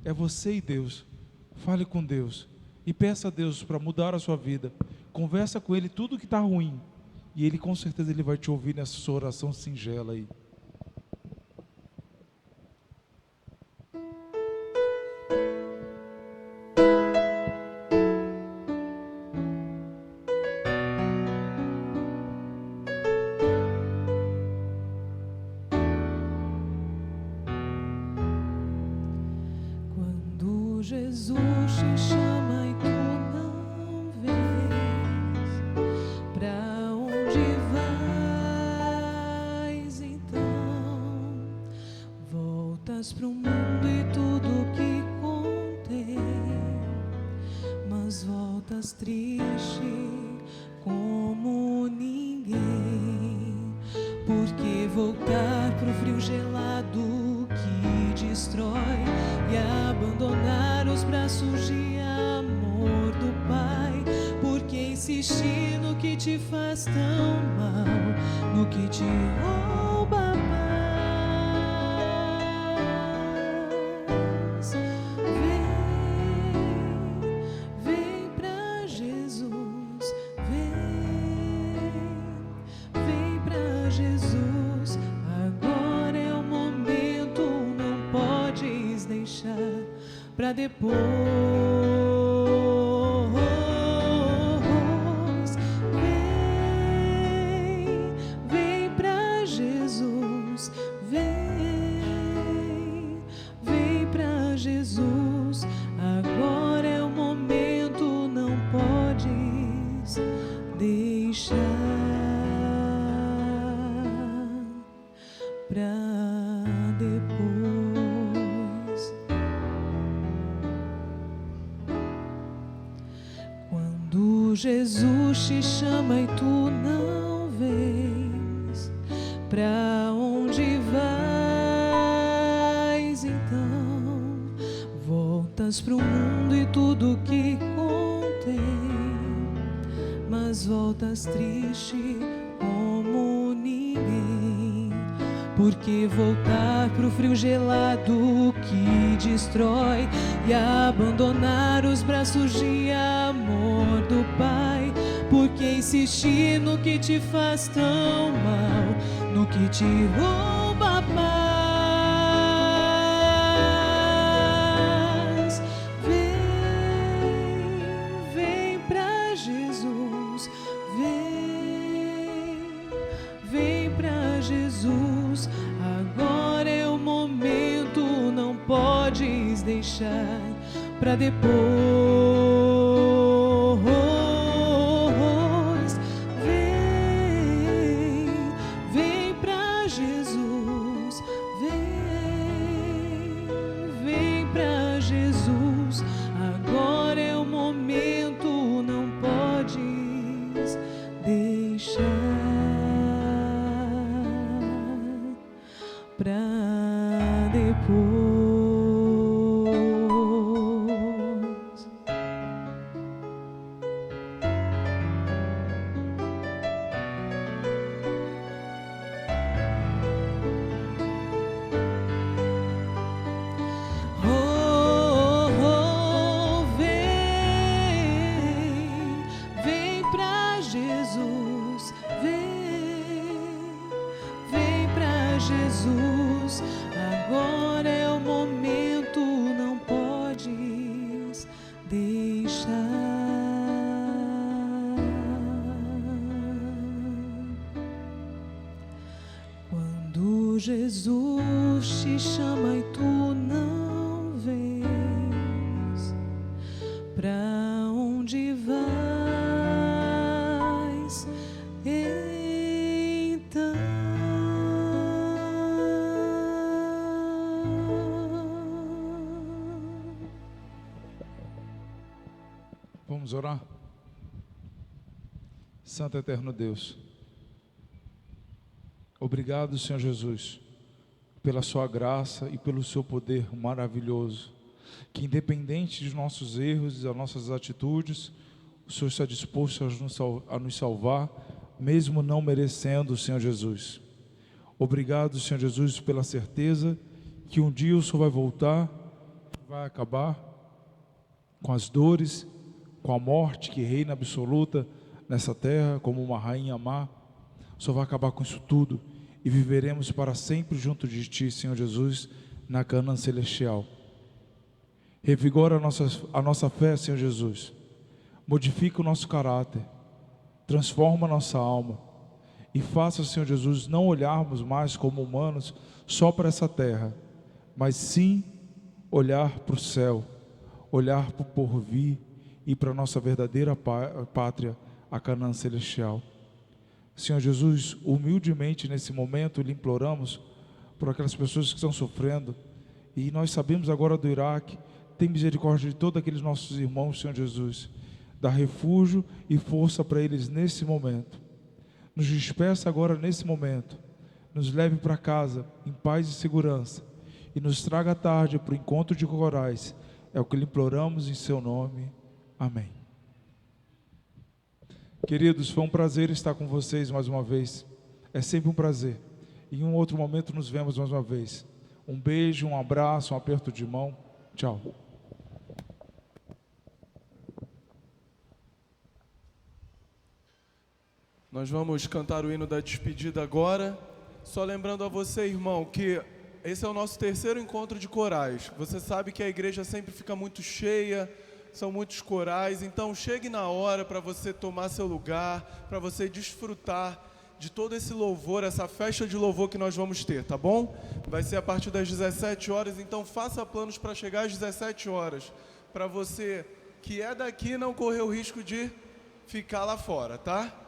É você e Deus. Fale com Deus. E peça a Deus para mudar a sua vida. Conversa com Ele tudo que está ruim. E Ele com certeza Ele vai te ouvir nessa sua oração singela aí. Quando Jesus te chama e tu não vês, pra onde vais então? Voltas pro mundo e tudo que contém, mas voltas triste como ninguém. Porque voltar pro frio gelado que destrói e abandonar os braços de amor do Pai? Porque insistir no que te faz tão mal, no que te rouba a paz? Vem pra Jesus, vem pra Jesus. Agora é o momento, não podes deixar pra depois. Vem pra Jesus, vem pra Jesus. Agora é o momento, não podes deixar pra depois. Quando Jesus te chama e tu não vês, pra onde vais então? Voltas pro mundo e tudo que contém, mas voltas triste como ninguém. Porque voltar pro frio gelado que destrói e abandonar os braços de amor do Pai? Porque insistir no que te faz tão mal, no que te rouba a paz? Vem pra Jesus, vem pra Jesus. Agora é o momento, não podes deixar pra depois. Vem pra Jesus, vem pra Jesus. Agora é o momento, não Jesus, vem pra Jesus, agora é o momento, não podes deixar. Quando Jesus te chama e tu não vens, pra onde vais então? Vamos orar? Santo Eterno Deus, obrigado, Senhor Jesus, pela sua graça e pelo seu poder maravilhoso, que independente de nossos erros e das nossas atitudes, o Senhor está disposto a nos salvar, mesmo não merecendo, Senhor Jesus. Obrigado, Senhor Jesus, pela certeza que um dia o Senhor vai voltar, vai acabar com as dores, com a morte que reina absoluta nessa terra, como uma rainha má. O Senhor vai acabar com isso tudo e viveremos para sempre junto de Ti, Senhor Jesus, na Canaã celestial. Revigora a nossa fé, Senhor Jesus. Modifica o nosso caráter, transforma a nossa alma e faça, Senhor Jesus, não olharmos mais como humanos só para essa terra, mas sim olhar para o céu, olhar para o porvir e para a nossa verdadeira pátria, a Canaã celestial. Senhor Jesus, humildemente nesse momento lhe imploramos por aquelas pessoas que estão sofrendo, e nós sabemos agora do Iraque. Tem misericórdia de todos aqueles nossos irmãos, Senhor Jesus. Dá refúgio e força para eles nesse momento. Nos despeça agora nesse momento. Nos leve para casa em paz e segurança. E nos traga à tarde para o encontro de corais. É o que lhe imploramos em seu nome. Amém. Queridos, foi um prazer estar com vocês mais uma vez. É sempre um prazer. Em um outro momento nos vemos mais uma vez. Um beijo, um abraço, um aperto de mão. Tchau. Nós vamos cantar o hino da despedida agora. Só lembrando a você, irmão, que esse é o nosso terceiro encontro de corais. Você sabe que a igreja sempre fica muito cheia, são muitos corais, então chegue na hora para você tomar seu lugar, para você desfrutar de todo esse louvor, essa festa de louvor que nós vamos ter, tá bom? Vai ser a partir das 17 horas, então faça planos para chegar às 17 horas, para você que é daqui não correr o risco de ficar lá fora, tá?